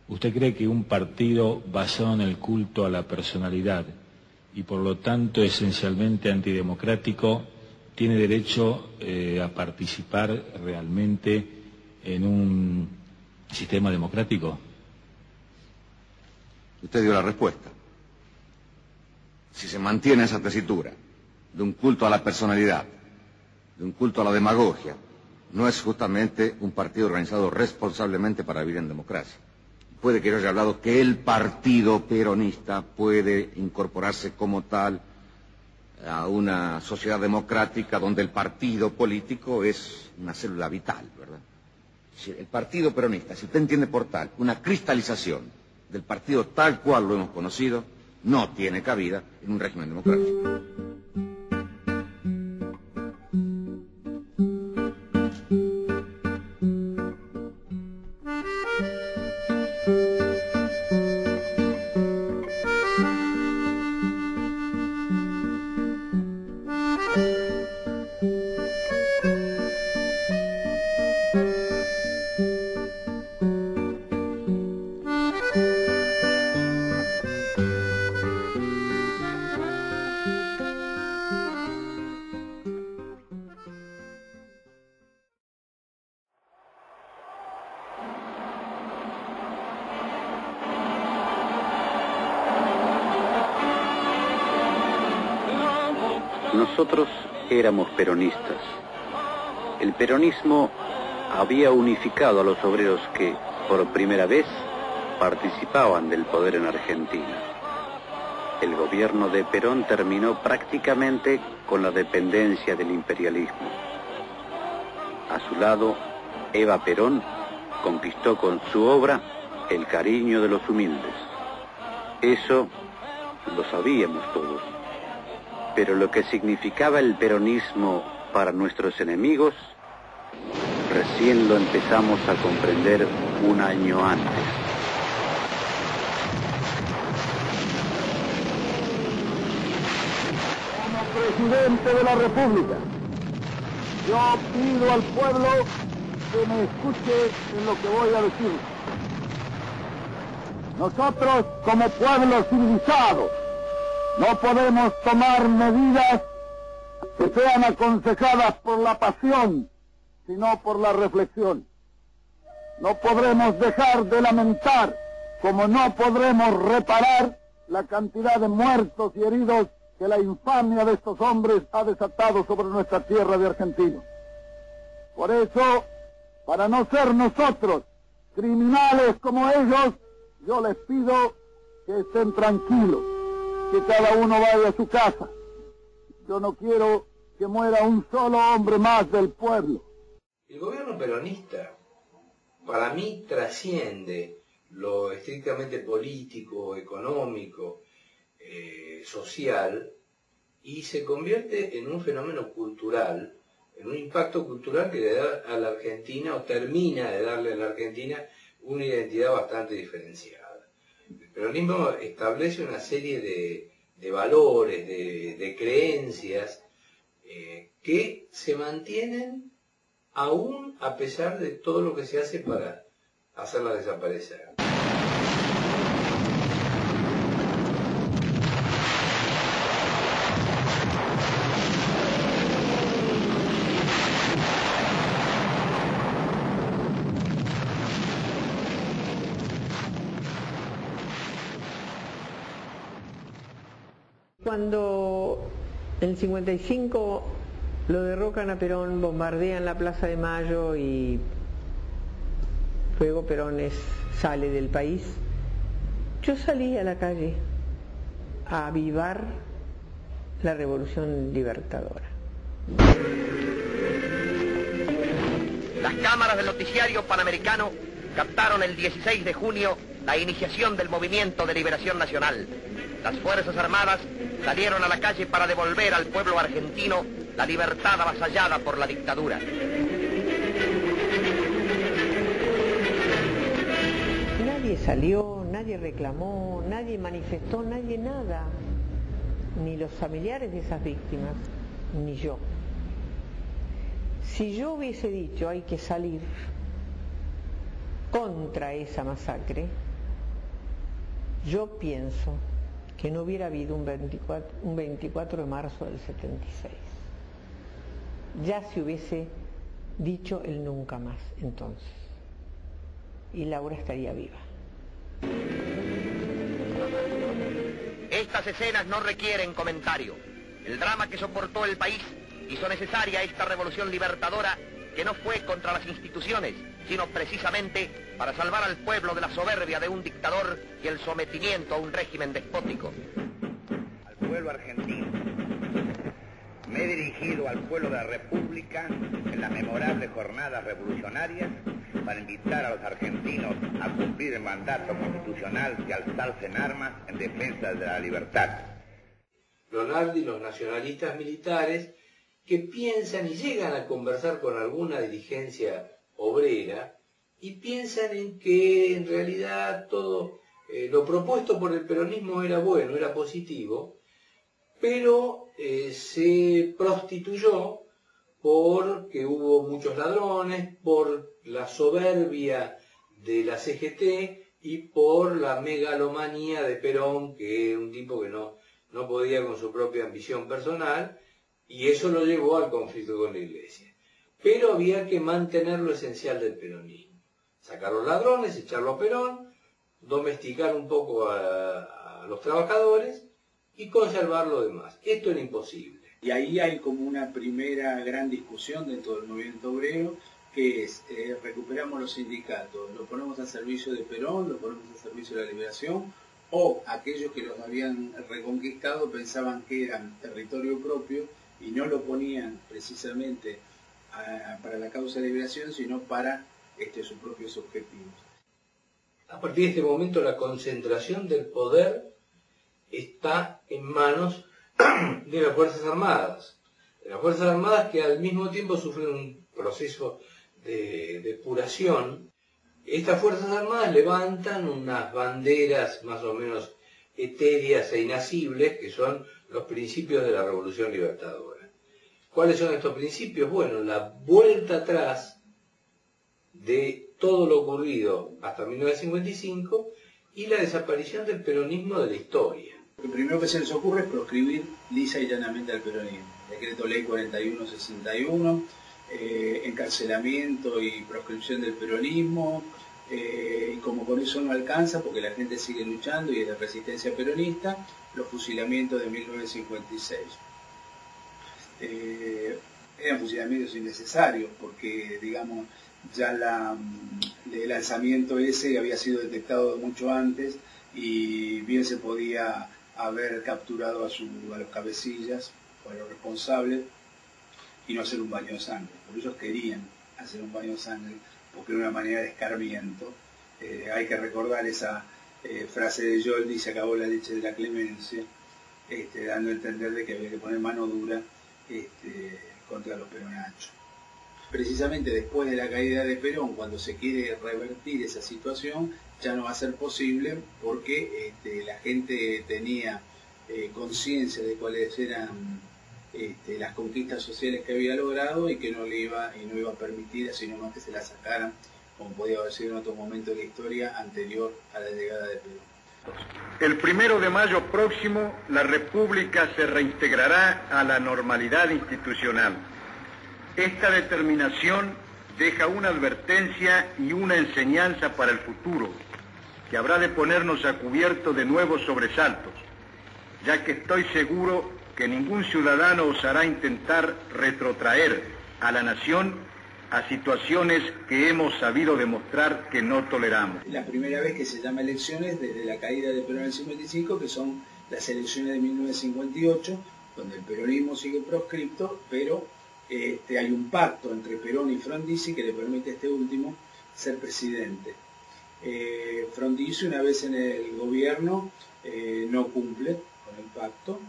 ¿Usted cree que un partido basado en el culto a la personalidad y por lo tanto esencialmente antidemocrático tiene derecho a participar realmente en un sistema democrático? Usted dio la respuesta. Si se mantiene esa tesitura de un culto a la personalidad, de un culto a la demagogia, no es justamente un partido organizado responsablemente para vivir en democracia. Puede que yo haya hablado que el partido peronista puede incorporarse como tal a una sociedad democrática donde el partido político es una célula vital, ¿verdad? Si el partido peronista, si usted entiende por tal, una cristalización del partido tal cual lo hemos conocido, no tiene cabida en un régimen democrático. Nosotros éramos peronistas. El peronismo había unificado a los obreros que, por primera vez, participaban del poder en Argentina. El gobierno de Perón terminó prácticamente con la dependencia del imperialismo. A su lado, Eva Perón conquistó con su obra el cariño de los humildes. Eso lo sabíamos todos. Pero lo que significaba el peronismo para nuestros enemigos, recién lo empezamos a comprender un año antes. Como presidente de la República, yo pido al pueblo que me escuche en lo que voy a decir. Nosotros, como pueblo civilizado, no podemos tomar medidas que sean aconsejadas por la pasión, sino por la reflexión. No podremos dejar de lamentar, como no podremos reparar la cantidad de muertos y heridos que la infamia de estos hombres ha desatado sobre nuestra tierra de argentinos. Por eso, para no ser nosotros criminales como ellos, yo les pido que estén tranquilos, que cada uno vaya a su casa. Yo no quiero que muera un solo hombre más del pueblo. El gobierno peronista, para mí, trasciende lo estrictamente político, económico, social, y se convierte en un fenómeno cultural, en un impacto cultural que le da a la Argentina, o termina de darle a la Argentina, una identidad bastante diferenciada. El peronismo establece una serie de valores, de creencias que se mantienen aún a pesar de todo lo que se hace para hacerlas desaparecer. Cuando en el 55 lo derrocan a Perón, bombardean la Plaza de Mayo y luego Perón sale del país, yo salí a la calle a avivar la revolución libertadora. Las cámaras del noticiario panamericano captaron el 16 de junio la iniciación del Movimiento de Liberación Nacional. Las Fuerzas Armadas salieron a la calle para devolver al pueblo argentino la libertad avasallada por la dictadura. Nadie salió, nadie reclamó, nadie manifestó, nadie nada. Ni los familiares de esas víctimas, ni yo. Si yo hubiese dicho hay que salir contra esa masacre, Yo pienso que no hubiera habido un 24 de marzo del 76. Ya se hubiese dicho el nunca más entonces. Y Laura estaría viva. Estas escenas no requieren comentario. El drama que soportó el país hizo necesaria esta revolución libertadora, que no fue contra las instituciones, sino precisamente para salvar al pueblo de la soberbia de un dictador y el sometimiento a un régimen despótico. Al pueblo argentino, me he dirigido al pueblo de la República en las memorables jornadas revolucionarias para invitar a los argentinos a cumplir el mandato constitucional y alzarse en armas en defensa de la libertad. Lonardi y los nacionalistas militares que piensan y llegan a conversar con alguna dirigencia obrera y piensan en que en realidad todo lo propuesto por el peronismo era bueno, era positivo, pero se prostituyó porque hubo muchos ladrones, por la soberbia de la CGT y por la megalomanía de Perón, que era un tipo que no podía con su propia ambición personal, y eso lo llevó al conflicto con la Iglesia. Pero había que mantener lo esencial del peronismo. Sacar los ladrones, echarlo a Perón, domesticar un poco a los trabajadores y conservar lo demás. Esto era imposible. Y ahí hay como una primera gran discusión dentro del movimiento obrero, que es, recuperamos los sindicatos, lo ponemos al servicio de Perón, lo ponemos al servicio de la liberación, o aquellos que los habían reconquistado pensaban que eran territorio propio y no lo ponían precisamente para la causa de liberación, sino para sus propios objetivos. A partir de este momento la concentración del poder está en manos de las Fuerzas Armadas. De las Fuerzas Armadas que al mismo tiempo sufren un proceso de depuración. Estas Fuerzas Armadas levantan unas banderas más o menos etéreas e inacibles que son los principios de la Revolución Libertadora. ¿Cuáles son estos principios? Bueno, la vuelta atrás de todo lo ocurrido hasta 1955 y la desaparición del peronismo de la historia. Lo primero que se les ocurre es proscribir lisa y llanamente al peronismo. Decreto Ley 4161, encarcelamiento y proscripción del peronismo, y como con eso no alcanza, porque la gente sigue luchando y es la resistencia peronista, los fusilamientos de 1956. Eran fusilamientos innecesarios, porque digamos ya el alzamiento ese había sido detectado mucho antes y bien se podía haber capturado a los cabecillas o a los responsables y no hacer un baño de sangre. Porque ellos querían hacer un baño de sangre porque era una manera de escarmiento. Hay que recordar esa frase de Yoldi: se acabó la leche de la clemencia, dando a entender de que había que poner mano dura contra los peronachos. Precisamente después de la caída de Perón, cuando se quiere revertir esa situación, ya no va a ser posible porque la gente tenía conciencia de cuáles eran las conquistas sociales que había logrado y que no iba a permitir así nomás que se la sacaran, como podía haber sido en otro momento de la historia anterior a la llegada de Perón. El 1 de mayo próximo, la República se reintegrará a la normalidad institucional. Esta determinación deja una advertencia y una enseñanza para el futuro, que habrá de ponernos a cubierto de nuevos sobresaltos, ya que estoy seguro que ningún ciudadano osará intentar retrotraer a la nación a situaciones que hemos sabido demostrar que no toleramos. La primera vez que se llama elecciones desde la caída de Perón en el 55, que son las elecciones de 1958, donde el peronismo sigue proscripto, pero hay un pacto entre Perón y Frondizi que le permite a este último ser presidente. Frondizi, una vez en el gobierno, no cumple con el pacto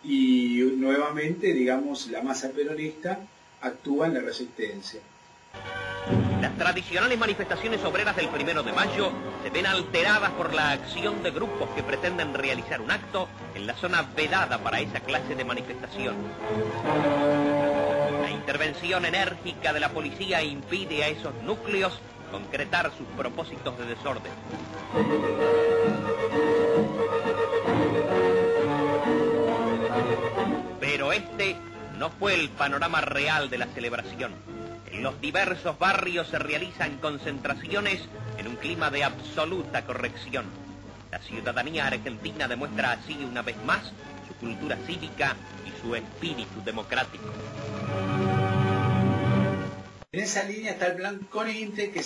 y nuevamente, digamos, la masa peronista actúa en la resistencia. Las tradicionales manifestaciones obreras del 1 de mayo se ven alteradas por la acción de grupos que pretenden realizar un acto en la zona vedada para esa clase de manifestación. La intervención enérgica de la policía impide a esos núcleos concretar sus propósitos de desorden. Pero este no fue el panorama real de la celebración. En los diversos barrios se realizan concentraciones en un clima de absoluta corrección. La ciudadanía argentina demuestra así una vez más su cultura cívica y su espíritu democrático. En esa línea está el plan CONINTE, que